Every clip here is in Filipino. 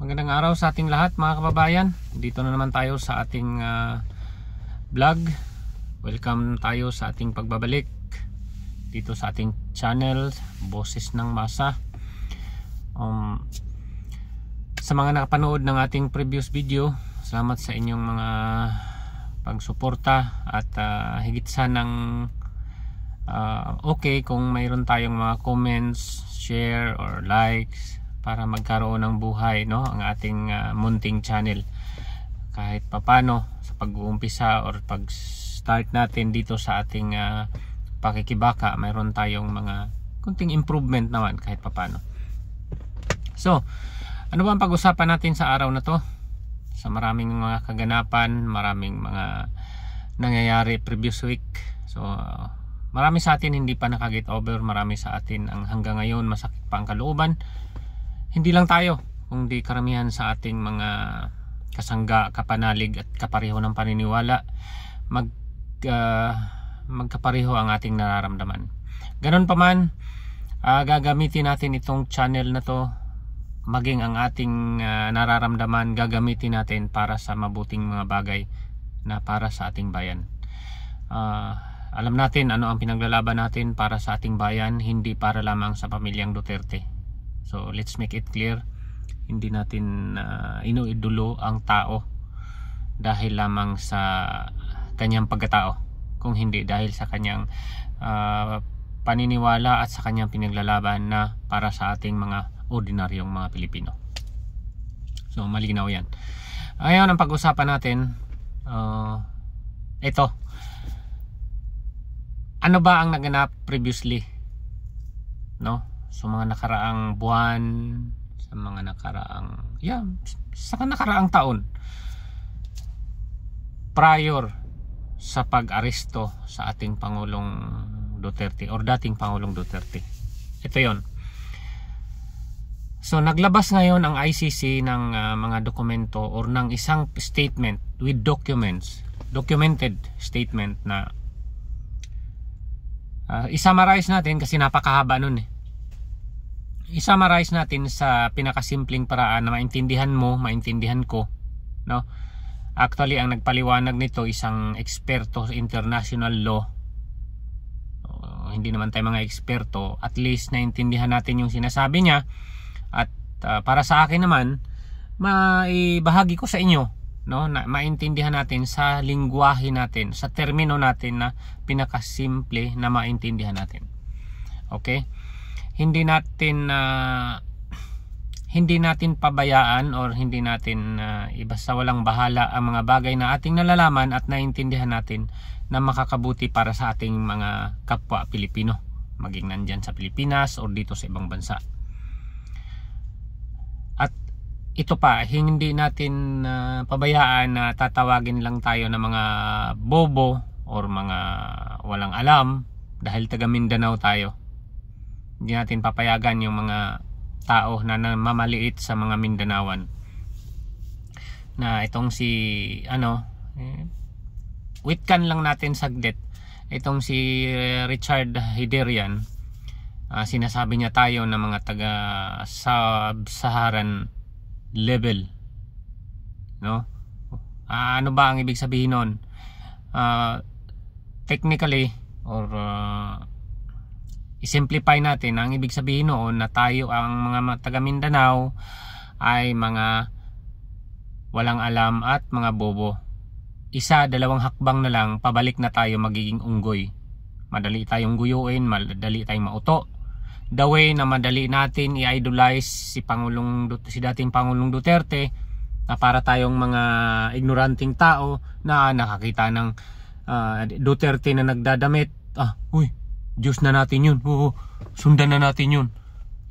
Magandang araw sa ating lahat mga kababayan. Dito na naman tayo sa ating vlog. Welcome tayo sa ating pagbabalik dito sa ating channel, Boses ng Masa. Sa mga nakapanood ng ating previous video, salamat sa inyong mga pagsuporta at higit sanang okay kung mayroon tayong mga comments, share or likes para magkaroon ng buhay, no, ang ating munting channel. Kahit papano sa pag-uumpisa or pag-start natin dito sa ating pakikibaka, mayroon tayong mga kunting improvement naman kahit papano. So, ano ba ang pag-usapan natin sa araw na to? Sa maraming mga kaganapan, maraming mga nangyayari previous week. So, marami sa atin hindi pa nakaget over, marami sa atin ang hanggang ngayon masakit pa ang kalooban. Hindi lang tayo, kundi karamihan sa ating mga kasangga, kapanalig at kapareho ng paniniwala, magkapareho ang ating nararamdaman. Ganon pa man, gagamitin natin itong channel na to, maging ang ating nararamdaman, gagamitin natin para sa mabuting mga bagay na para sa ating bayan. Alam natin ano ang pinaglalaban natin para sa ating bayan, hindi para lamang sa pamilyang Duterte. So let's make it clear, hindi natin inuidulo ang tao dahil lamang sa kanyang pagkatao, kung hindi dahil sa kanyang paniniwala at sa kanyang pinaglalaban na para sa ating mga ordinaryong mga Pilipino. So malinaw yan. Ngayon ang pag-usapan natin, ito, ano ba ang naganap previously, no? So mga nakaraang buwan, sa mga nakaraang sa nakaraang taon prior sa pag-aresto sa ating Pangulong Duterte or dating Pangulong Duterte. Ito yon. So naglabas ngayon ang ICC ng mga dokumento or ng isang statement with documents, documented statement na i-summarize natin kasi napakahaba nun eh. I-summarize natin sa pinakasimpleng paraan na maintindihan mo, maintindihan ko, no? Actually, ang nagpaliwanag nito isang eksperto sa international law. Hindi naman tayo mga eksperto, at least naintindihan natin yung sinasabi niya. At para sa akin naman, maibahagi ko sa inyo, no, na maintindihan natin sa lingwahe natin, sa termino natin na pinakasimple na maintindihan natin. Okay? Hindi natin pabayaan or hindi natin ibasta walang bahala ang mga bagay na ating nalalaman at naintindihan natin na makakabuti para sa ating mga kapwa Pilipino, maging nandyan sa Pilipinas o dito sa ibang bansa. At ito pa, hindi natin pabayaan na tatawagin lang tayo ng mga bobo or mga walang alam dahil taga Mindanao tayo. Hindi natin papayagan yung mga tao na mamaliit sa mga Mindanaoan. Na itong si witkan lang natin saglit. Itong si Richard Hiderian, sinasabi niya tayo na mga taga sub-Saharan level, no? Ano ba ang ibig sabihin nun? Technically or i-simplify natin, ang ibig sabihin noon na tayo ang mga taga Mindanao ay mga walang alam at mga bobo. Dalawang hakbang na lang, pabalik na tayo magiging unggoy. Madali tayong guyuin, madali tayong mauto. The way na madali natin i-idolize si dating Pangulong Duterte, na para tayong mga ignoranting tao na nakakita ng Duterte na nagdadamit, Diyos na natin yun, sundan na natin yun,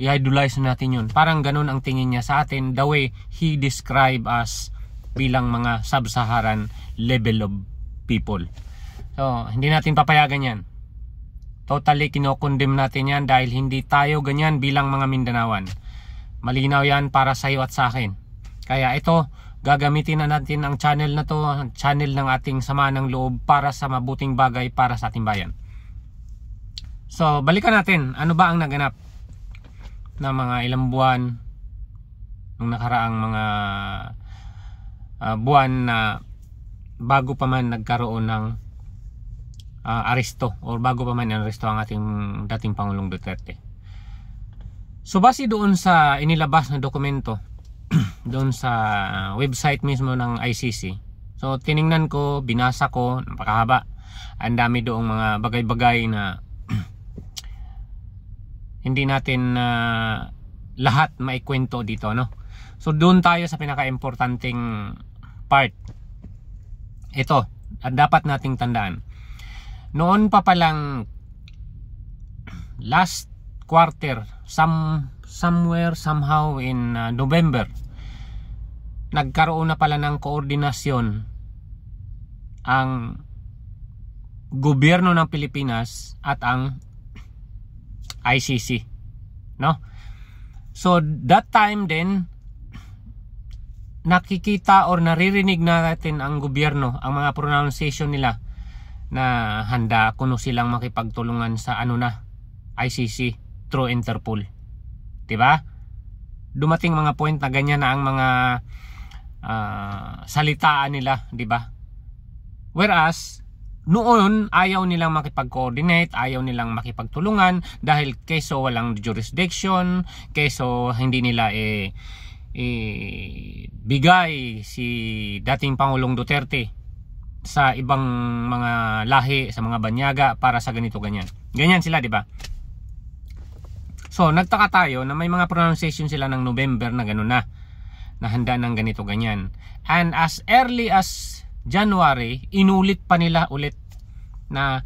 i-idolize na natin yun. Parang ganun ang tingin niya sa atin, the way he describe us bilang mga sub-Saharan level of people. So hindi natin papayagan yan. Totally kinokondem natin yan dahil hindi tayo ganyan bilang mga Mindanaoan. Malinaw yan para sa iyo at sa akin. Kaya ito, gagamitin na natin ang channel na to, channel ng ating sama ng loob para sa mabuting bagay para sa ating bayan. So balikan natin, ano ba ang naganap na mga ilang buwan nung nakaraang mga buwan na bago pa man nagkaroon ng aresto o bago pa man aresto ang ating dating Pangulong Duterte. So base doon sa inilabas na dokumento doon sa website mismo ng ICC, so tiningnan ko, binasa ko, napakahaba. Ang dami doong mga bagay-bagay na hindi natin lahat maikwento dito, no? So doon tayo sa pinaka-importanting part. Ito, at dapat nating tandaan. Noon pa palang last quarter, somewhere, somehow in November, nagkaroon na pala ng koordinasyon ang gobyerno ng Pilipinas at ang ICC, no? So that time din nakikita or naririnig natin ang gobyerno, ang mga pronunciation nila na handa kuno silang makipagtulungan sa ICC through Interpol. 'Di ba? Dumating mga point na ganyan na ang mga salitaan nila, 'di ba? Whereas noon ayaw nilang makipag-coordinate, ayaw nilang makipagtulungan dahil keso walang jurisdiction, keso hindi nila bigay si dating Pangulong Duterte sa ibang mga lahi, sa mga banyaga para sa ganito ganyan. Ganyan sila, 'di ba? So nagtaka tayo na may mga pronunciation sila ng November na gano'n na handa ng ganito ganyan. And as early as January, inulit pa nila ulit na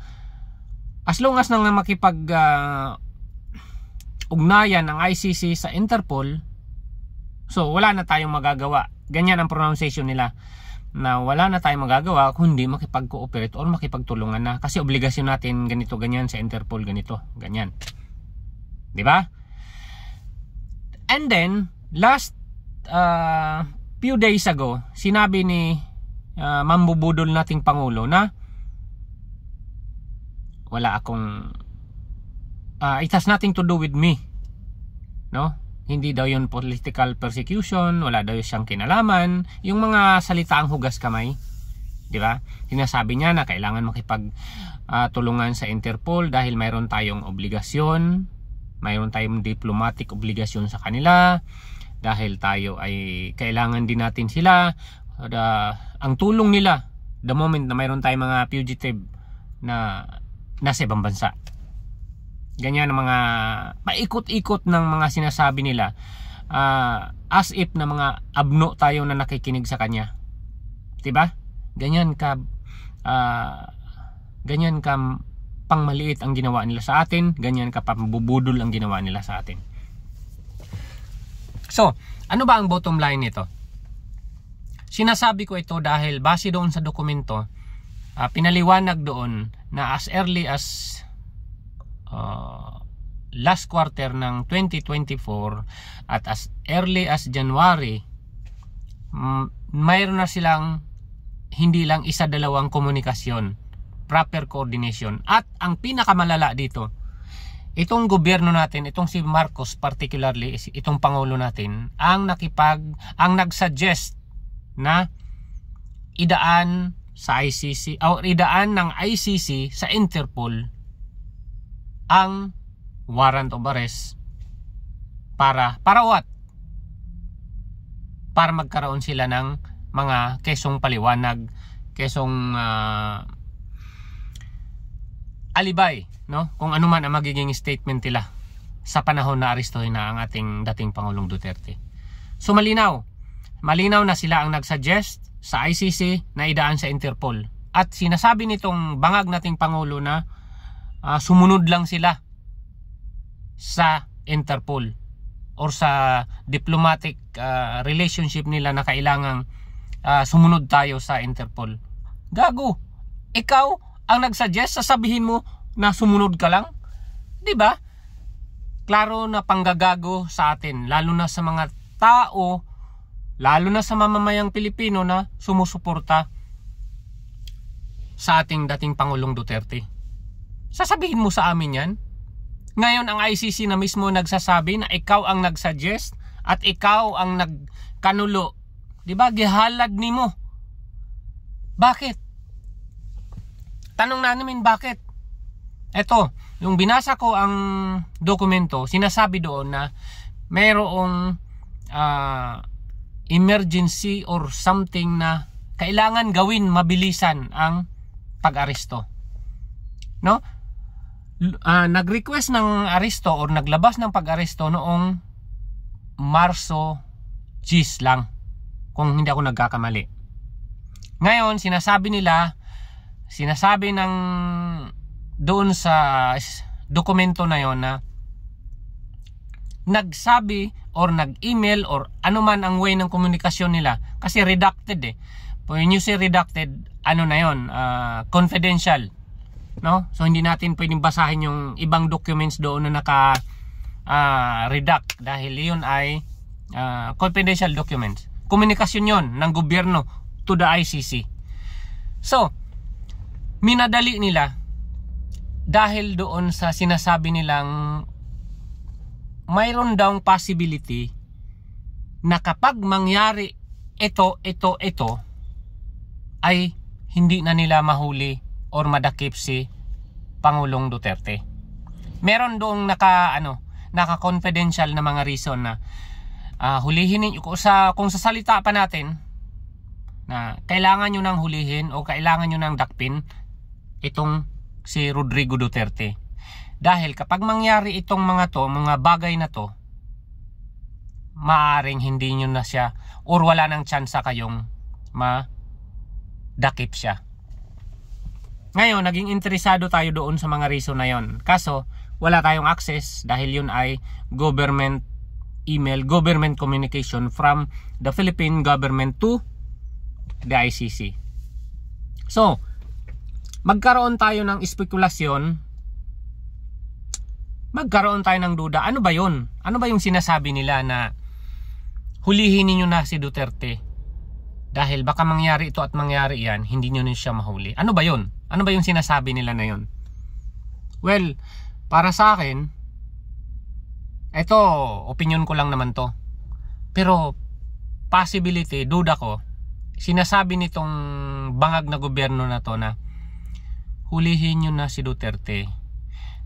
as long as nang makipag ugnayan ang ICC sa Interpol, so wala na tayong magagawa. Ganyan ang pronunciation nila, na wala na tayong magagawa kundi makipag-cooperate or makipagtulungan na, kasi obligasyon natin ganito ganyan sa Interpol, ganito ganyan, 'di ba? And then last few days ago, sinabi ni mambubudol nating Pangulo na wala akong it has nothing to do with me, no? Hindi daw yun political persecution, wala daw siyang kinalaman, yung mga salitaang hugas kamay, di ba? Sinasabi niya na kailangan makipag tulungan sa Interpol dahil mayroon tayong obligasyon, mayroon tayong diplomatic obligasyon sa kanila, dahil tayo ay kailangan din natin sila. Ang tulong nila the moment na mayroon tayong mga fugitive na nasa ibang bansa. Ganyan ang mga paikot-ikot ng mga sinasabi nila, as if na mga abno tayo na nakikinig sa kanya, diba? Ganyan ka pangmaliit ang ginawa nila sa atin, ganyan ka pambubudol ang ginawa nila sa atin. So ano ba ang bottom line nito? Sinasabi ko ito dahil base doon sa dokumento, pinaliwanag doon na as early as last quarter ng 2024 at as early as January, mayroon na silang hindi lang isa, dalawang komunikasyon, proper coordination. At ang pinakamalala dito, itong gobyerno natin, itong si Marcos particularly, itong Pangulo natin, ang nagsuggest na idaan sa ICC o idaan ng ICC sa Interpol ang warrant of arrest para what? Para magkaroon sila ng mga kesong paliwanag, kesong alibay, no? Kung ano man ang magiging statement nila sa panahon na arestuhin na ang ating dating Pangulong Duterte. So malinaw na sila ang nagsuggest sa ICC na idaan sa Interpol. At sinasabi nitong bangag nating Pangulo na sumunod lang sila sa Interpol or sa diplomatic relationship nila na kailangang sumunod tayo sa Interpol. Gago! Ikaw ang nagsuggest, sasabihin mo na sumunod ka lang? 'Di ba? Klaro na panggagago sa atin, lalo na sa mga tao, lalo na sa mamamayang Pilipino na sumusuporta sa ating dating Pangulong Duterte. Sasabihin mo sa amin yan? Ngayon ang ICC na mismo nagsasabi na ikaw ang nagsuggest at ikaw ang nagkanulo, di ba? Gihalad nimo. Bakit? Tanong na namin bakit? Eto, yung binasa ko ang dokumento, sinasabi doon na mayroong emergency or something na kailangan gawin mabilisan ang pag-aresto. No? Nag-request ng aresto or naglabas ng pag-aresto noong Marso 10 lang, kung hindi ako nagkakamali. Ngayon, sinasabi ng doon sa dokumento na yon na nagsabi or nag-email or anuman ang way ng komunikasyon nila, kasi redacted eh. When you say redacted, ano na yon, confidential, no? So hindi natin pwedeng basahin yung ibang documents doon na naka redact, dahil yun ay confidential documents. Komunikasyon yon ng gobyerno to the ICC. So minadali nila dahil doon sa sinasabi nilang mayroon daw possibility na kapag mangyari ito ay hindi na nila mahuli or madakip si Pangulong Duterte. Meron doong naka-confidential na mga reason na hulihin niyo, kung sa salita pa natin na kailangan nyo nang hulihin o kailangan nyo nang dakpin itong si Rodrigo Duterte. Dahil kapag mangyari itong mga bagay na to, maaring hindi nyo na siya or wala nang tsansa kayong madakip siya. Ngayon, naging interesado tayo doon sa mga reason na yon. Kaso, wala tayong access dahil yun ay government email, government communication from the Philippine government to the ICC. So, magkaroon tayo ng espekulasyon, magkaroon tayo ng duda. Ano ba yun? Ano ba yung sinasabi nila na hulihin niyo na si Duterte dahil baka mangyari ito at mangyari yan, hindi niyo na siya mahuli? Ano ba yun? Ano ba yung sinasabi nila na yun? Well, para sa akin, ito, opinion ko lang naman to. Pero, possibility, duda ko, sinasabi nitong bangag na gobyerno na to na hulihin nyo na si Duterte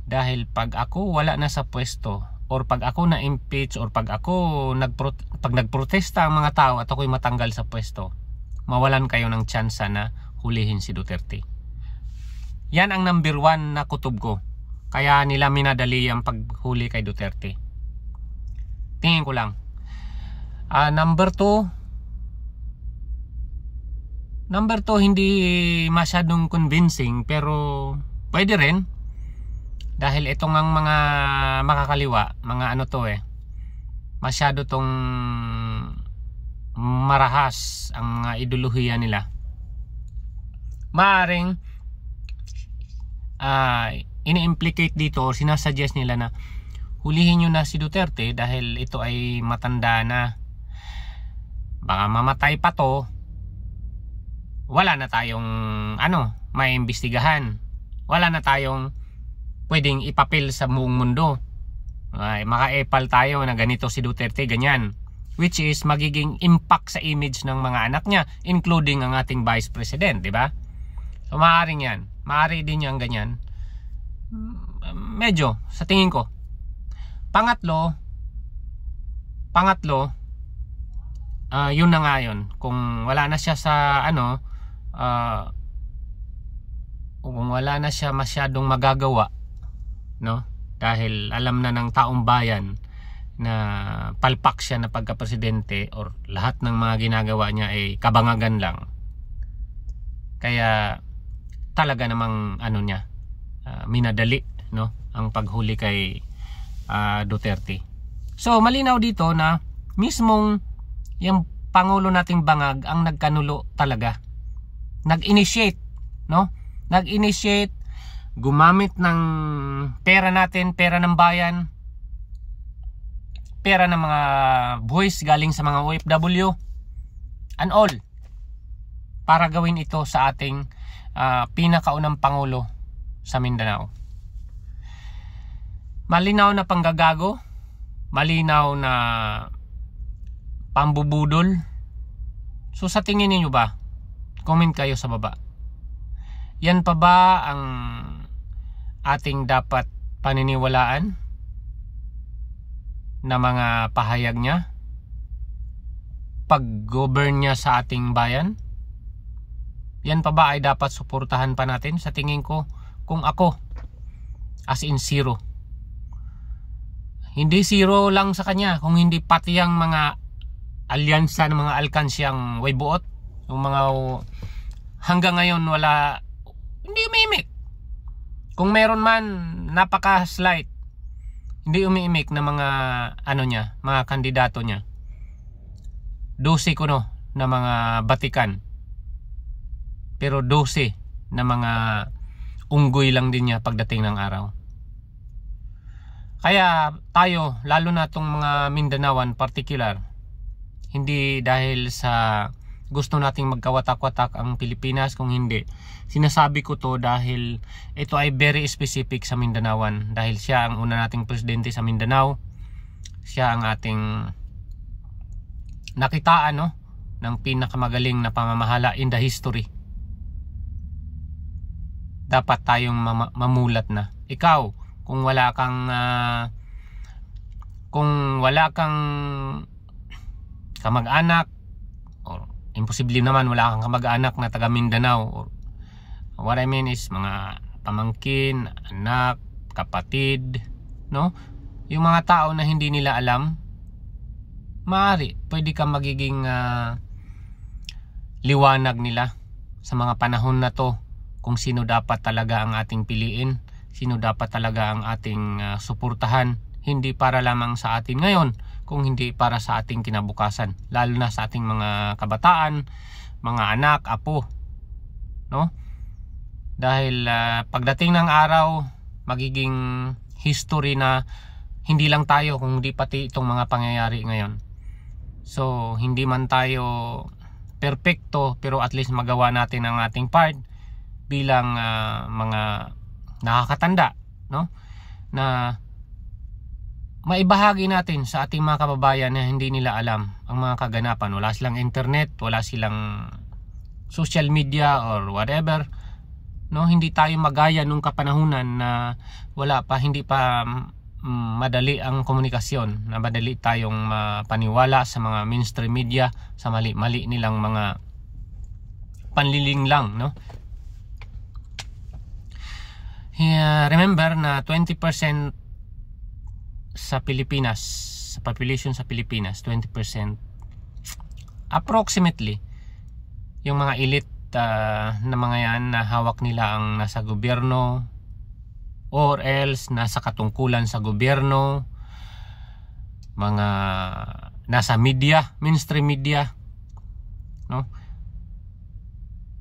dahil pag ako wala na sa pwesto or pag ako na-impeach or pag nagprotesta ang mga tao at ako'y matanggal sa pwesto, mawalan kayo ng tsansa na hulihin si Duterte. Yan ang number 1 na kutob ko. Kaya nila minadali ang paghuli kay Duterte. Tingin ko lang. Number 2, hindi masyadong convincing, pero pwede rin. Dahil itong ang mga makakaliwa, mga masyado tong marahas ang mga ideolohiya nila. Maaring ini-implicate dito o sinasuggest nila na hulihin nyo na si Duterte dahil ito ay matanda na. Baka mamatay pa to. Wala na tayong maimbestigahan. Wala na tayong pwedeng ipapil sa buong mundo. Maka-epal tayo na ganito si Duterte, ganyan. Which is magiging impact sa image ng mga anak niya, including ang ating Vice President, di ba? So maaaring yan. Maaari din yan ganyan. Medyo, sa tingin ko. Pangatlo, yun na nga yun. Kung wala na siya sa kung wala na siya masyadong magagawa, no? Dahil alam na ng taong bayan na palpak siya na pagka-presidente or lahat ng mga ginagawa niya ay kabangagan lang. Kaya talaga namang minadali, no, ang paghuli kay Duterte. So malinaw dito na mismong yung Pangulo nating bangag ang nagkanulo talaga. Nag-initiate, no? Nag-initiate, gumamit ng pera natin, pera ng bayan, pera ng mga buwis galing sa mga OFW and all para gawin ito sa ating pinakaunang Pangulo sa Mindanao. Malinaw na panggagago, malinaw na pambubudol. So sa tingin niyo ba, comment kayo sa baba, yan pa ba ang ating dapat paniniwalaan na mga pahayag niya, pag-govern niya sa ating bayan? Yan pa ba ay dapat suportahan pa natin? Sa tingin ko, kung ako, as in zero. Hindi zero lang sa kanya, kung hindi pati ang mga alyansa ng mga alkansyang way buot, yung mga hanggang ngayon wala, hindi umiimik. Kung meron man, napaka-slight, hindi umiimik na mga niya, mga kandidato niya. 12 kuno na mga batikan, pero 12 na mga unggoy lang din niya pagdating ng araw. Kaya tayo, lalo na itong mga Mindanaoan particular, hindi dahil sa gusto nating magkawatak-watak ang Pilipinas, kung hindi, sinasabi ko to dahil ito ay very specific sa Mindanaoan, dahil siya ang una nating presidente sa Mindanao, siya ang ating nakitaan ng pinakamagaling na pamamahala in the history. Dapat tayong mamulat na. Ikaw, kung wala kang kamag-anak, or imposible naman wala kang kamag-anak na taga Mindanao, or what I mean is mga pamangkin, anak, kapatid, yung mga tao na hindi nila alam, maaari pwede kang magiging liwanag nila sa mga panahon na to, kung sino dapat talaga ang ating piliin, sino dapat talaga ang ating suportahan, hindi para lamang sa atin ngayon, kung hindi para sa ating kinabukasan, lalo na sa ating mga kabataan, mga anak, apo, dahil pagdating ng araw, magiging history na hindi lang tayo, kung hindi pati itong mga pangyayari ngayon. So hindi man tayo perfecto, pero at least magawa natin ang ating part bilang mga nakakatanda, na maibahagi natin sa ating mga kababayan na hindi nila alam ang mga kaganapan. Wala silang internet, wala silang social media or whatever, hindi tayo magaya nung kapanahunan na hindi pa madali ang komunikasyon, na madali tayong mapaniwala sa mga mainstream media, sa mali-mali nilang mga panliling lang, Remember na 20% sa Pilipinas, sa population sa Pilipinas, 20% approximately yung mga elite na mga yan na hawak nila ang nasa gobyerno, or else nasa katungkulan sa gobyerno, mga nasa media, mainstream media,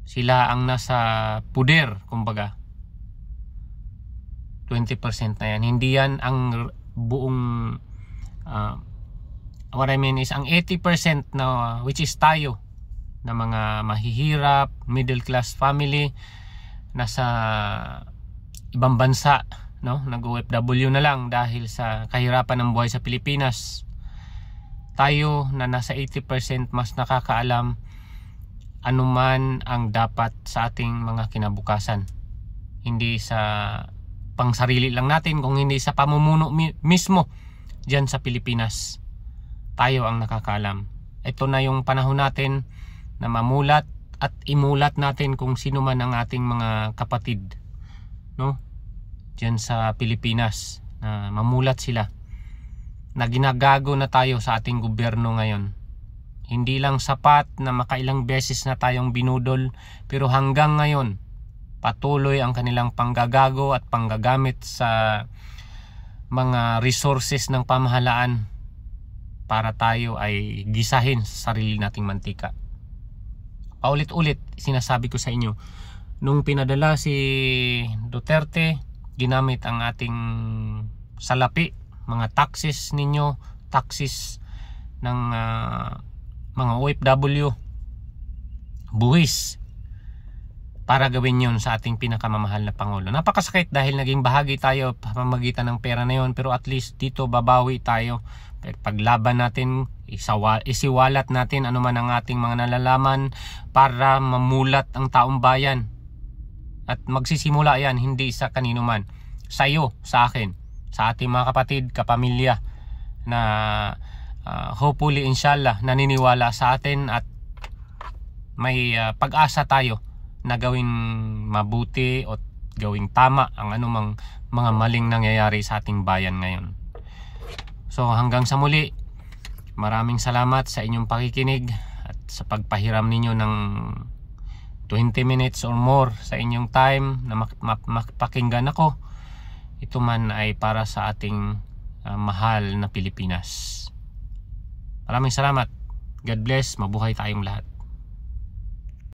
sila ang nasa puder, kumbaga. 20% na yan. Hindi yan ang buong what I mean is ang 80% na, which is tayo, na mga mahihirap, middle class family, nasa ibang bansa, nag-OFW na lang dahil sa kahirapan ng buhay sa Pilipinas. Tayo na nasa 80% mas nakakaalam anuman ang dapat sa ating mga kinabukasan. Hindi sa pang sarili lang natin, kung hindi sa pamumuno mismo dyan sa Pilipinas. Tayo ang nakakaalam. Ito na yung panahon natin na mamulat at imulat natin kung sino man ang ating mga kapatid, dyan sa Pilipinas, na mamulat sila na ginagago na tayo sa ating gobyerno ngayon. Hindi lang sapat na makailang beses na tayong binudol, pero hanggang ngayon patuloy ang kanilang panggagago at panggagamit sa mga resources ng pamahalaan para tayo ay gisahin sa sarili nating mantika. Paulit-ulit sinasabi ko sa inyo, nung pinadala si Duterte, ginamit ang ating salapi, mga taxes ninyo, taxes ng mga OFW, buwis, para gawin yun sa ating pinakamamahal na Pangulo. Napakasakit dahil naging bahagi tayo pamamagitan ng pera na yun, pero at least dito babawi tayo. Paglaban natin isiwalat natin ano man ang ating mga nalalaman para mamulat ang taong bayan. At magsisimula yan hindi sa kanino man, sa iyo, sa akin, sa ating mga kapatid, kapamilya na hopefully inshallah naniniwala sa atin at may pag-asa tayo na gawing mabuti o gawing tama ang anumang mga maling nangyayari sa ating bayan ngayon. So hanggang sa muli, maraming salamat sa inyong pakikinig at sa pagpahiram ninyo ng 20 minutes or more sa inyong time na makapakinggan ako. Ito man ay para sa ating mahal na Pilipinas. Maraming salamat. God bless. Mabuhay tayong lahat.